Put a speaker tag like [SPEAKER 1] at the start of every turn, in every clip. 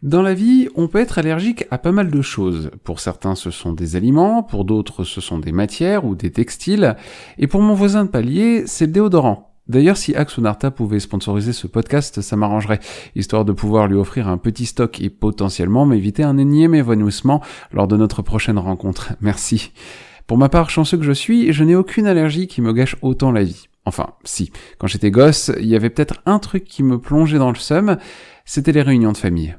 [SPEAKER 1] Dans la vie, on peut être allergique à pas mal de choses. Pour certains, ce sont des aliments, pour d'autres, ce sont des matières ou des textiles, et pour mon voisin de palier, c'est le déodorant. D'ailleurs, si Axe ou Narta pouvait sponsoriser ce podcast, ça m'arrangerait, histoire de pouvoir lui offrir un petit stock et potentiellement m'éviter un énième évanouissement lors de notre prochaine rencontre. Merci. Pour ma part, chanceux que je suis, je n'ai aucune allergie qui me gâche autant la vie. Enfin, si. Quand j'étais gosse, il y avait peut-être un truc qui me plongeait dans le seum, c'était les réunions de famille.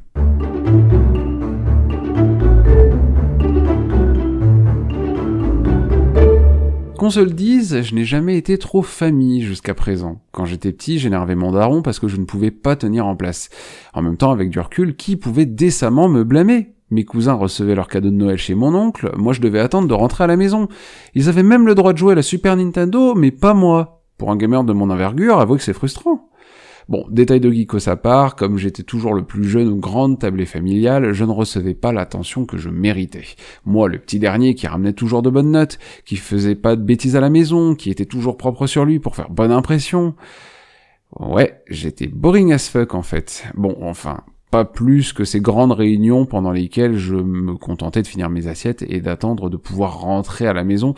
[SPEAKER 1] Qu'on se le dise, je n'ai jamais été trop famille jusqu'à présent. Quand j'étais petit, j'énervais mon daron parce que je ne pouvais pas tenir en place. En même temps, avec du recul, qui pouvait décemment me blâmer ? Mes cousins recevaient leurs cadeaux de Noël chez mon oncle, moi je devais attendre de rentrer à la maison. Ils avaient même le droit de jouer à la Super Nintendo, mais pas moi. Pour un gamer de mon envergure, avouez que c'est frustrant. Bon, détail de geekos à part, comme j'étais toujours le plus jeune aux grandes tablées familiales, je ne recevais pas l'attention que je méritais. Moi, le petit dernier qui ramenait toujours de bonnes notes, qui faisait pas de bêtises à la maison, qui était toujours propre sur lui pour faire bonne impression. Ouais, j'étais boring as fuck en fait. Bon, enfin, pas plus que ces grandes réunions pendant lesquelles je me contentais de finir mes assiettes et d'attendre de pouvoir rentrer à la maison.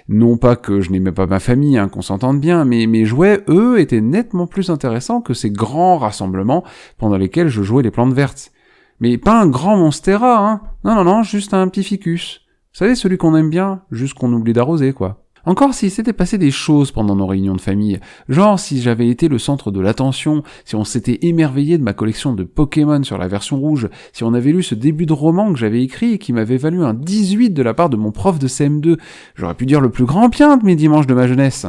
[SPEAKER 1] Non pas que je n'aimais pas ma famille, qu'on s'entende bien, mais mes jouets, eux, étaient nettement plus intéressants que ces grands rassemblements pendant lesquels je jouais les plantes vertes. Mais pas un grand Monstera, Non, juste un petit ficus. Vous savez, celui qu'on aime bien, juste qu'on oublie d'arroser, quoi. Encore s'il s'était passé des choses pendant nos réunions de famille, genre si j'avais été le centre de l'attention, si on s'était émerveillé de ma collection de Pokémon sur la version rouge, si on avait lu ce début de roman que j'avais écrit et qui m'avait valu un 18 de la part de mon prof de CM2, j'aurais pu dire le plus grand bien de mes dimanches de ma jeunesse.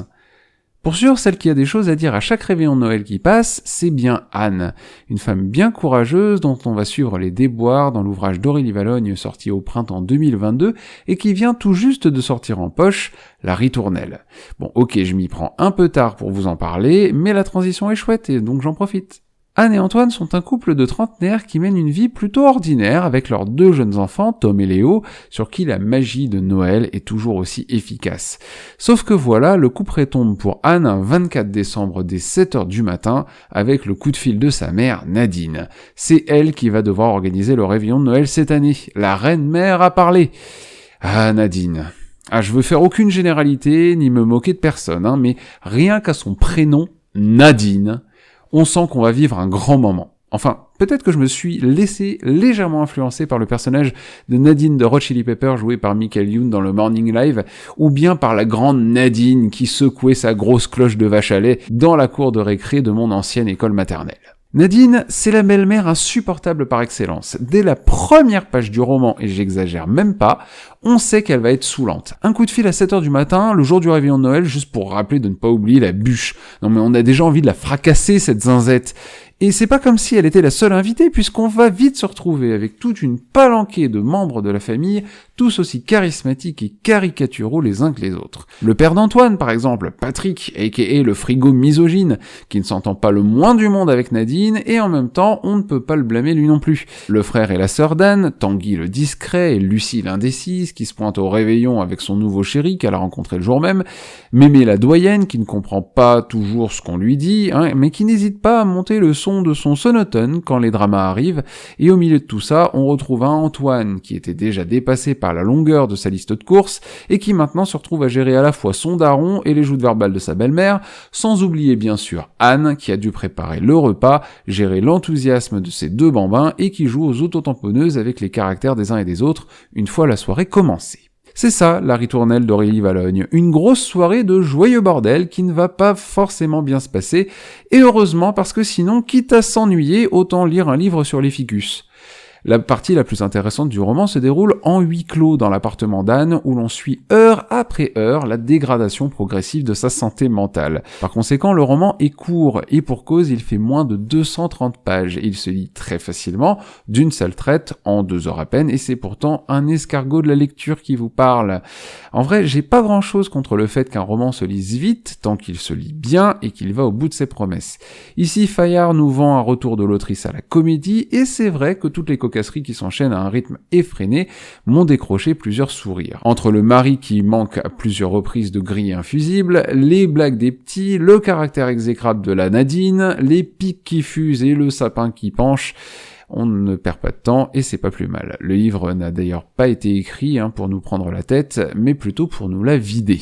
[SPEAKER 1] Pour sûr, celle qui a des choses à dire à chaque réveillon de Noël qui passe, c'est bien Anne, une femme bien courageuse dont on va suivre les déboires dans l'ouvrage d'Aurélie Vallogne sorti au printemps 2022 et qui vient tout juste de sortir en poche, La Ritournelle. Bon, ok, je m'y prends un peu tard pour vous en parler, mais la transition est chouette et donc j'en profite. Anne et Antoine sont un couple de trentenaires qui mènent une vie plutôt ordinaire avec leurs deux jeunes enfants, Tom et Léo, sur qui la magie de Noël est toujours aussi efficace. Sauf que voilà, le couperet tombe pour Anne un 24 décembre dès 7h du matin avec le coup de fil de sa mère, Nadine. C'est elle qui va devoir organiser le réveillon de Noël cette année. La reine-mère a parlé. Ah, Nadine. Je veux faire aucune généralité, ni me moquer de personne, mais rien qu'à son prénom, Nadine, on sent qu'on va vivre un grand moment. Enfin, peut-être que je me suis laissé légèrement influencer par le personnage de Nadine de Red Chili Pepper joué par Michael Youn dans le Morning Live, ou bien par la grande Nadine qui secouait sa grosse cloche de vache à lait dans la cour de récré de mon ancienne école maternelle. Nadine, c'est la belle-mère insupportable par excellence. Dès la première page du roman, et j'exagère même pas, on sait qu'elle va être saoulante. Un coup de fil à 7h du matin, le jour du réveillon de Noël, juste pour rappeler de ne pas oublier la bûche. Non mais on a déjà envie de la fracasser, cette zinzette. Et c'est pas comme si elle était la seule invitée, puisqu'on va vite se retrouver avec toute une palanquée de membres de la famille, tous aussi charismatiques et caricaturaux les uns que les autres. Le père d'Antoine, par exemple, Patrick, a.k.a. le frigo misogyne, qui ne s'entend pas le moins du monde avec Nadine, et en même temps, on ne peut pas le blâmer lui non plus. Le frère et la sœur d'Anne, Tanguy le discret et Lucie l'indécise, qui se pointe au réveillon avec son nouveau chéri qu'elle a rencontré le jour même, Mémé la doyenne, qui ne comprend pas toujours ce qu'on lui dit, mais qui n'hésite pas à monter le son de son sonotone quand les dramas arrivent, et au milieu de tout ça, on retrouve un Antoine qui était déjà dépassé par la longueur de sa liste de courses, et qui maintenant se retrouve à gérer à la fois son daron et les joutes verbales de sa belle-mère, sans oublier bien sûr Anne, qui a dû préparer le repas, gérer l'enthousiasme de ses deux bambins, et qui joue aux autotamponneuses avec les caractères des uns et des autres, une fois la soirée commencée. C'est ça, la ritournelle d'Aurélie Vallogne, une grosse soirée de joyeux bordel qui ne va pas forcément bien se passer, et heureusement parce que sinon, quitte à s'ennuyer, autant lire un livre sur les ficus. La partie la plus intéressante du roman se déroule en huis clos dans l'appartement d'Anne, où l'on suit heure après heure la dégradation progressive de sa santé mentale. Par conséquent, le roman est court, et pour cause, il fait moins de 230 pages, et il se lit très facilement, d'une seule traite, en 2 heures à peine, et c'est pourtant un escargot de la lecture qui vous parle. En vrai, j'ai pas grand chose contre le fait qu'un roman se lise vite, tant qu'il se lit bien, et qu'il va au bout de ses promesses. Ici, Fayard nous vend un retour de l'autrice à la comédie, et c'est vrai que toutes les cocasseries qui s'enchaînent à un rythme effréné m'ont décroché plusieurs sourires. Entre le mari qui manque à plusieurs reprises de grille infusible, les blagues des petits, le caractère exécrable de la Nadine, les pics qui fusent et le sapin qui penche, on ne perd pas de temps et c'est pas plus mal. Le livre n'a d'ailleurs pas été écrit pour nous prendre la tête, mais plutôt pour nous la vider.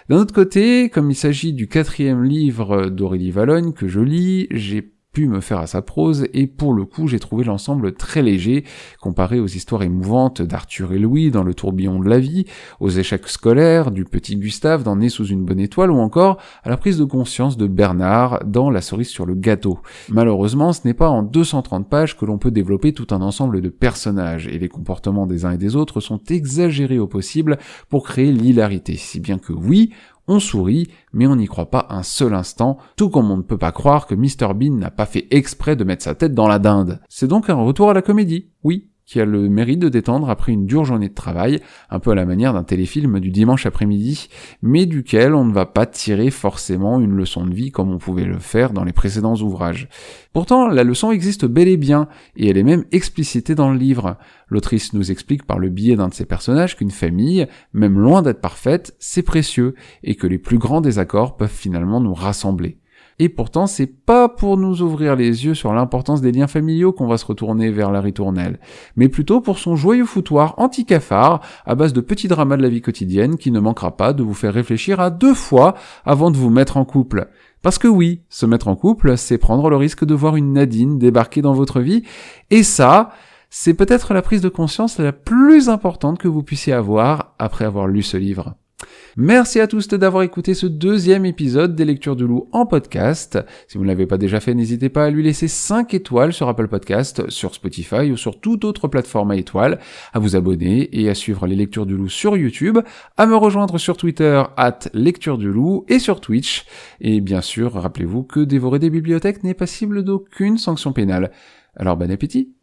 [SPEAKER 1] D'un autre côté, comme il s'agit du 4e livre d'Aurélie Valognes que je lis, j'ai pu me faire à sa prose, et pour le coup j'ai trouvé l'ensemble très léger, comparé aux histoires émouvantes d'Arthur et Louis dans Le tourbillon de la vie, aux échecs scolaires du petit Gustave dans Né sous une bonne étoile, ou encore à la prise de conscience de Bernard dans La cerise sur le gâteau. Malheureusement, ce n'est pas en 230 pages que l'on peut développer tout un ensemble de personnages, et les comportements des uns et des autres sont exagérés au possible pour créer l'hilarité, si bien que oui, on sourit, mais on n'y croit pas un seul instant, tout comme on ne peut pas croire que Mr Bean n'a pas fait exprès de mettre sa tête dans la dinde. C'est donc un retour à la comédie, oui, qui a le mérite de détendre après une dure journée de travail, un peu à la manière d'un téléfilm du dimanche après-midi, mais duquel on ne va pas tirer forcément une leçon de vie comme on pouvait le faire dans les précédents ouvrages. Pourtant, la leçon existe bel et bien, et elle est même explicitée dans le livre. L'autrice nous explique par le biais d'un de ses personnages qu'une famille, même loin d'être parfaite, c'est précieux, et que les plus grands désaccords peuvent finalement nous rassembler. Et pourtant, c'est pas pour nous ouvrir les yeux sur l'importance des liens familiaux qu'on va se retourner vers la ritournelle, mais plutôt pour son joyeux foutoir anti-cafard à base de petits dramas de la vie quotidienne qui ne manquera pas de vous faire réfléchir à 2 fois avant de vous mettre en couple. Parce que oui, se mettre en couple, c'est prendre le risque de voir une Nadine débarquer dans votre vie, et ça, c'est peut-être la prise de conscience la plus importante que vous puissiez avoir après avoir lu ce livre. Merci à tous d'avoir écouté ce 2e épisode des Lectures du Loup en podcast. Si vous ne l'avez pas déjà fait, n'hésitez pas à lui laisser 5 étoiles sur Apple Podcast, sur Spotify ou sur toute autre plateforme à étoiles, à vous abonner et à suivre les Lectures du Loup sur YouTube, à me rejoindre sur Twitter @Lecture du Loup et sur Twitch. Et bien sûr, rappelez-vous que dévorer des bibliothèques n'est passible d'aucune sanction pénale. Alors bon appétit!